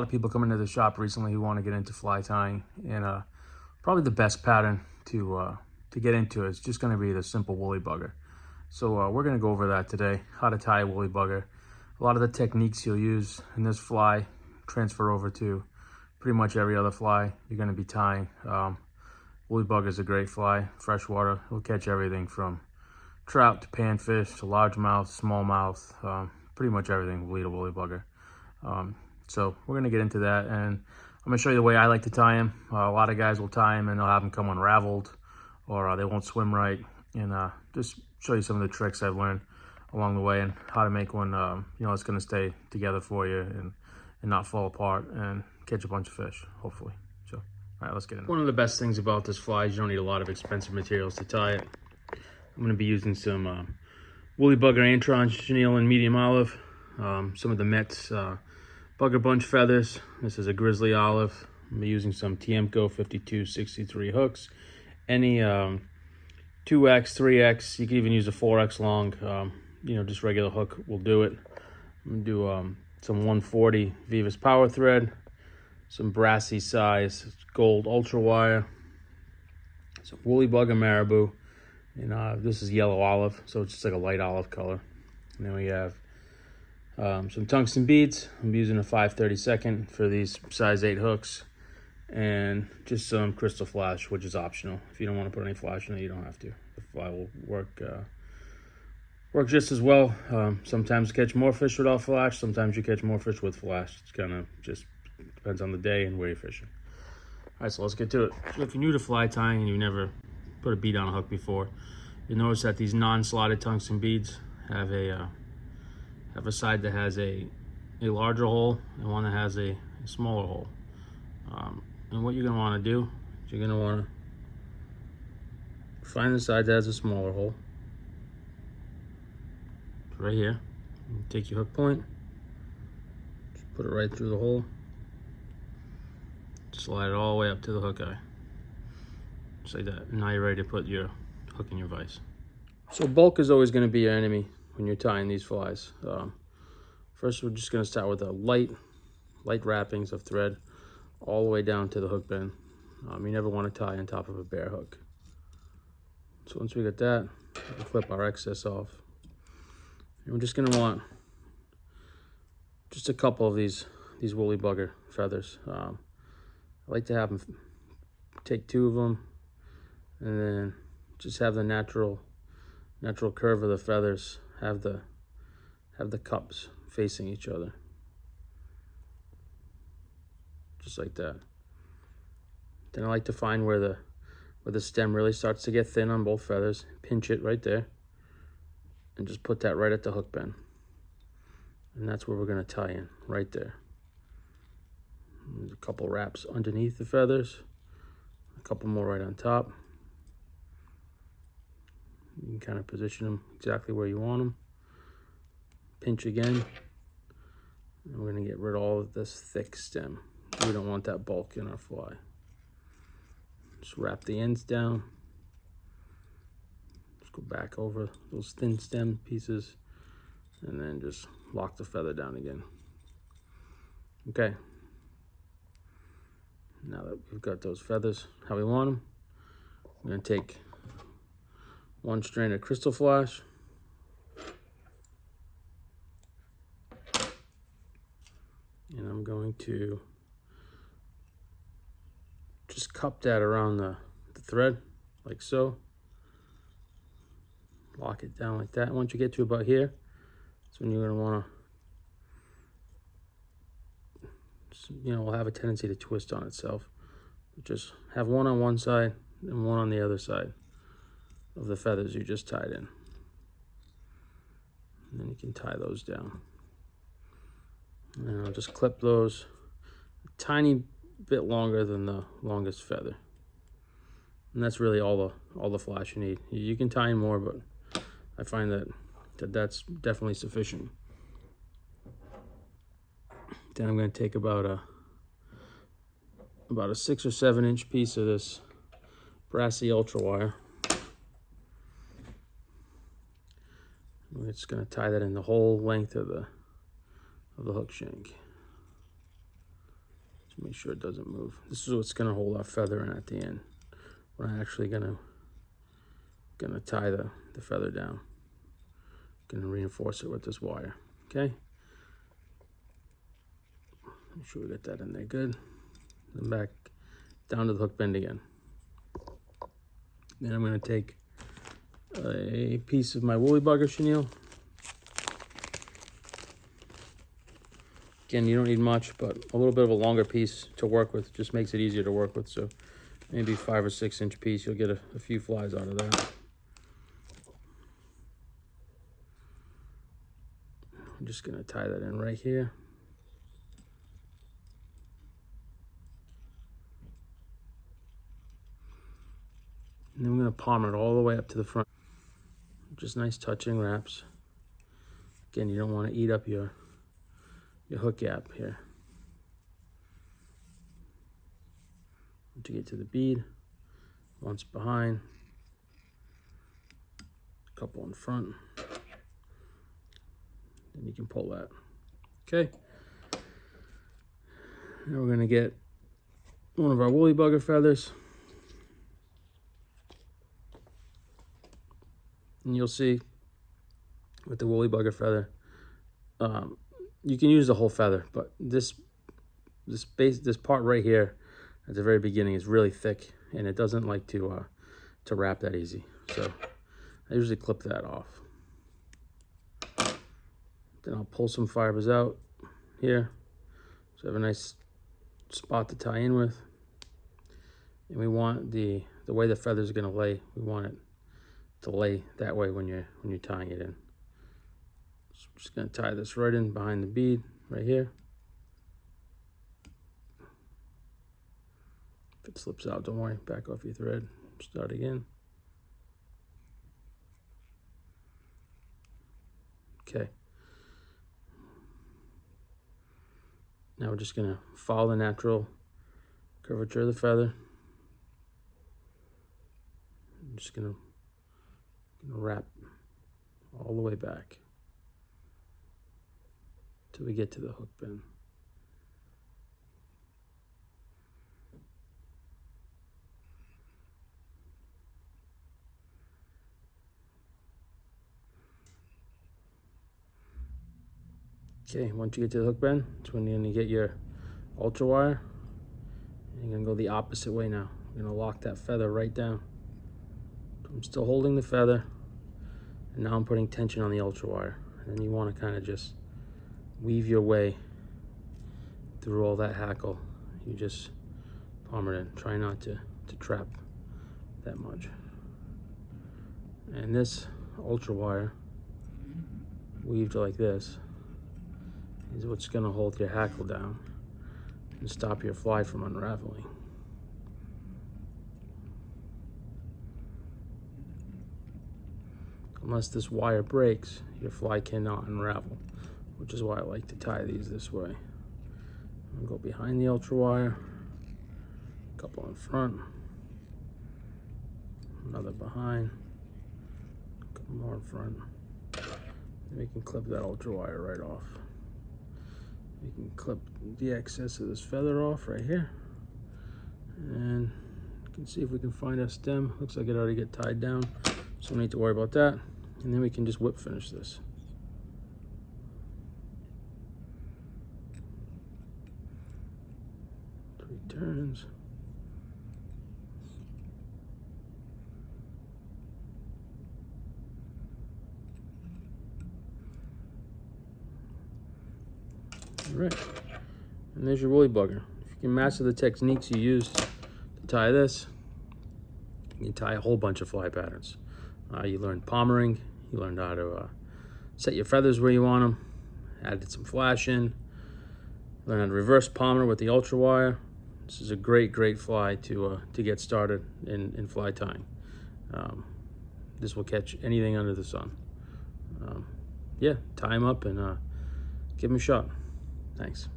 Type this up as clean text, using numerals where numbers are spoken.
lot of people coming to the shop recently who want to get into fly tying, and probably the best pattern to get into is just going to be the simple woolly bugger. So we're going to go over that today, how to tie a woolly bugger. A lot of the techniques you'll use in this fly transfer over to pretty much every other fly you're going to be tying. Woolly bugger is a great fly, freshwater. It'll catch everything from trout to panfish to largemouth, smallmouth, pretty much everything will eat a woolly bugger. So we're going to get into that, and I'm going to show you the way I like to tie them. A lot of guys will tie them and they'll have them come unraveled, or they won't swim right, and just show you some of the tricks I've learned along the way and how to make one it's going to stay together for you and not fall apart and catch a bunch of fish, hopefully. So all right, let's get into it. One of the best things about this fly is you don't need a lot of expensive materials to tie it. I'm going to be using some woolly bugger antrons, chenille, and medium olive. Some of the Met's bugger bunch feathers. This is a grizzly olive. I'm using some Tiemco 5263 hooks. Any 2X, 3X, you can even use a 4X long. Just regular hook will do it. I'm going to do some 140 Vivas power thread, some brassy size gold ultra wire, some woolly bugger marabou, and this is yellow olive, so it's just like a light olive color. And then we have some tungsten beads. I'm using a 5/32 for these size 8 hooks, and just some crystal flash, which is optional. If you don't want to put any flash in it, you don't have to. The fly will work just as well. Sometimes you catch more fish without flash, sometimes you catch more fish with flash. It's kind of just depends on the day and where you're fishing. All right, so let's get to it. So if you're new to fly tying and you've never put a bead on a hook before, you'll notice that these non-slotted tungsten beads have a side that has a larger hole and one that has a smaller hole. And what you're going to want to do is you're going to want to find the side that has a smaller hole. Right here. Take your hook point, just put it right through the hole, slide it all the way up to the hook eye, just like that. And now you're ready to put your hook in your vise. So bulk is always going to be your enemy when you're tying these flies. First, we're just going to start with a light wrappings of thread all the way down to the hook bend. You never want to tie on top of a bare hook. So once we get that, we'll flip our excess off. And we're just going to want just a couple of these woolly bugger feathers. I like to have them take 2 of them, and then just have the natural curve of the feathers have the cups facing each other, just like that. Then I like to find where the stem really starts to get thin on both feathers, pinch it right there, and just put that right at the hook bend. And that's where we're going to tie in, right there. There's a couple wraps underneath the feathers, a couple more right on top. You can kind of position them exactly where you want them. Pinch again. And we're going to get rid of all of this thick stem. We don't want that bulk in our fly. Just wrap the ends down. Just go back over those thin stem pieces, and then just lock the feather down again. Okay. Now that we've got those feathers how we want them, I'm going to take 1 strand of crystal flash, and I'm going to just cup that around the thread like so. Lock it down like that. Once you get to about here, that's when you're going to want to, will have a tendency to twist on itself. Just have one on one side and one on the other side of the feathers you just tied in. And then you can tie those down. And I'll just clip those a tiny bit longer than the longest feather. And that's really all the flash you need. You can tie in more, but I find that's definitely sufficient. Then I'm going to take about a 6 or 7 inch piece of this brassy ultra wire. We're just going to tie that in the whole length of the hook shank. Make sure it doesn't move. This is what's gonna hold our feather in at the end. We're actually gonna tie the feather down. Gonna reinforce it with this wire, okay? Make sure we get that in there good. Then back down to the hook bend again. Then I'm gonna take a piece of my woolly bugger chenille. Again, you don't need much, but a little bit of a longer piece to work with just makes it easier to work with. So maybe 5 or 6 inch piece, you'll get a few flies out of that. I'm just gonna tie that in right here. And then we're gonna palm it all the way up to the front. Just nice touching wraps. Again, you don't want to eat up your hook gap here. Once you get to the bead, once behind, a couple in front, then you can pull that. Okay. Now we're gonna get one of our woolly bugger feathers. And you'll see with the woolly bugger feather, you can use the whole feather, but this part right here at the very beginning is really thick, and it doesn't like to wrap that easy. So I usually clip that off. Then I'll pull some fibers out here, so I have a nice spot to tie in with. And we want the way the feather is going to lay, we want it to lay that way when you're tying it in. So I'm just going to tie this right in behind the bead right here. If it slips out, don't worry, back off your thread, start again. Okay. Now we're just going to follow the natural curvature of the feather. I'm just going to wrap all the way back till we get to the hook bend. Okay, once you get to the hook bend, it's when you're going to get your ultra wire. And you're going to go the opposite way now. You're going to lock that feather right down. I'm still holding the feather, and now I'm putting tension on the ultra wire. And then you want to kind of just weave your way through all that hackle. You just palm it in. Try not to trap that much. And this ultra wire, weaved like this, is what's going to hold your hackle down and stop your fly from unraveling. Unless this wire breaks, your fly cannot unravel, which is why I like to tie these this way. I'll go behind the ultra wire, a couple in front, another behind, a couple more in front. And we can clip that ultra wire right off. We can clip the excess of this feather off right here. And you can see if we can find a stem. Looks like it already got tied down, so we need to worry about that. And then we can just whip finish this. Three turns. All right, and there's your woolly bugger. If you can master the techniques you used to tie this, you can tie a whole bunch of fly patterns. You learned palmering, you learned how to set your feathers where you want them, added some flash in, learned how to reverse palmer with the ultra wire. This is a great fly to get started in fly tying. This will catch anything under the sun. Yeah, tie them up and give them a shot. Thanks.